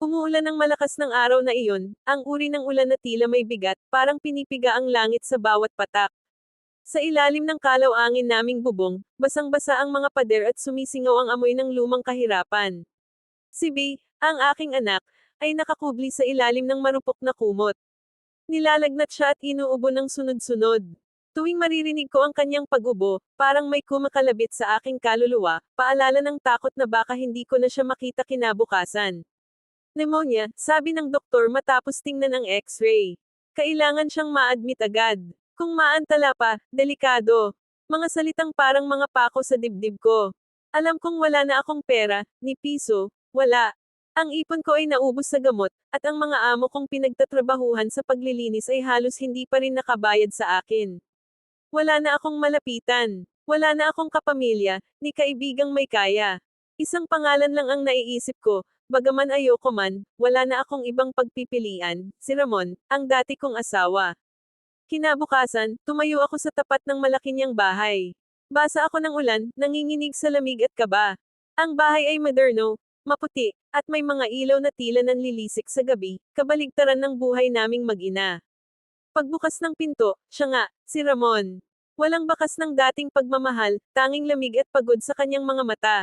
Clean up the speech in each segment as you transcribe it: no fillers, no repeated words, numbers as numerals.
Umuulan ng malakas ng araw na iyon, ang uri ng ulan na tila may bigat, parang pinipiga ang langit sa bawat patak. Sa ilalim ng kalaw-angin naming bubong, basang-basa ang mga pader at sumisingaw ang amoy ng lumang kahirapan. Si B, ang aking anak, ay nakakubli sa ilalim ng marupok na kumot. Nilalagnat siya at inuubo ng sunod-sunod. Tuwing maririnig ko ang kanyang pag-ubo, parang may kumakalabit sa aking kaluluwa, paalala ng takot na baka hindi ko na siya makita kinabukasan. Pneumonia, sabi ng doktor matapos tingnan ang x-ray. Kailangan siyang ma-admit agad. Kung maantala pa, delikado. Mga salitang parang mga pako sa dibdib ko. Alam kong wala na akong pera, ni piso, wala. Ang ipon ko ay naubos sa gamot, at ang mga amo kong pinagtatrabahuhan sa paglilinis ay halos hindi pa rin nakabayad sa akin. Wala na akong malapitan. Wala na akong kapamilya, ni kaibigang may kaya. Isang pangalan lang ang naiisip ko, bagaman ayoko man, wala na akong ibang pagpipilian, si Ramon, ang dati kong asawa. Kinabukasan, tumayo ako sa tapat ng malaki niyang bahay. Basa ako ng ulan, nanginginig sa lamig at kaba. Ang bahay ay moderno, maputi, at may mga ilaw na tila nanlilisik sa gabi, kabaligtaran ng buhay naming mag-ina. Pagbukas ng pinto, siya nga, si Ramon. Walang bakas ng dating pagmamahal, tanging lamig at pagod sa kanyang mga mata.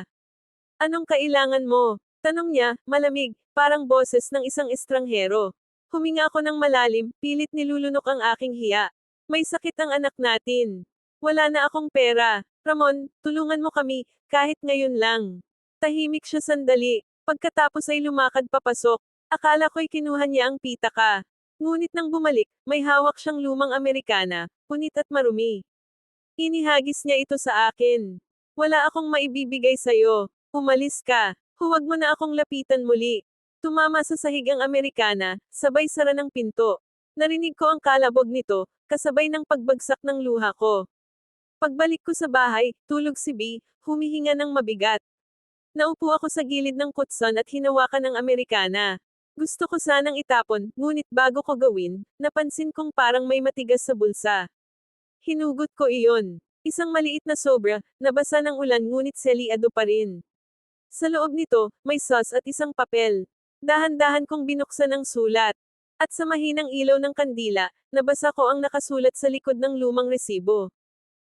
Anong kailangan mo? Tanong niya, malamig, parang boses ng isang estranghero. Huminga ako ng malalim, pilit nilulunok ang aking hiya. May sakit ang anak natin. Wala na akong pera. Ramon, tulungan mo kami, kahit ngayon lang. Tahimik siya sandali. Pagkatapos ay lumakad papasok. Akala ko'y kinuha niya ang pitaka. Ngunit nang bumalik, may hawak siyang lumang Amerikana, punit at marumi. Inihagis niya ito sa akin. Wala akong maibibigay sa'yo. Umalis ka. Huwag mo na akong lapitan muli. Tumama sa sahig ang Amerikana, sabay sara ng pinto. Narinig ko ang kalabog nito, kasabay ng pagbagsak ng luha ko. Pagbalik ko sa bahay, tulog si B, humihinga ng mabigat. Naupo ako sa gilid ng kutson at hinawakan ng Amerikana. Gusto ko sanang itapon, ngunit bago ko gawin, napansin kong parang may matigas sa bulsa. Hinugot ko iyon. Isang maliit na sobra, nabasa ng ulan ngunit seliado pa rin. Sa loob nito, may sauce at isang papel. Dahan-dahan kong binuksan ang sulat. At sa mahinang ilaw ng kandila, nabasa ko ang nakasulat sa likod ng lumang resibo.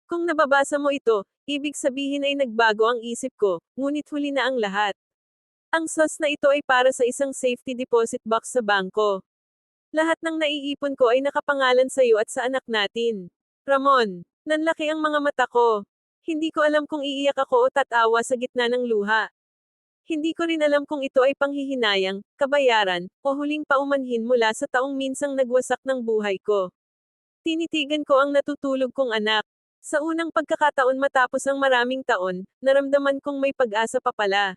Kung nababasa mo ito, ibig sabihin ay nagbago ang isip ko, ngunit huli na ang lahat. Ang sauce na ito ay para sa isang safety deposit box sa bangko. Lahat ng naiipon ko ay nakapangalan sa iyo at sa anak natin. Ramon, nanlaki ang mga mata ko. Hindi ko alam kung iiyak ako o tatawa sa gitna ng luha. Hindi ko rin alam kung ito ay panghihinayang, kabayaran, o huling paumanhin mula sa taong minsang nagwasak ng buhay ko. Tinitigan ko ang natutulog kong anak. Sa unang pagkakataon matapos ang maraming taon, naramdaman kong may pag-asa pa pala.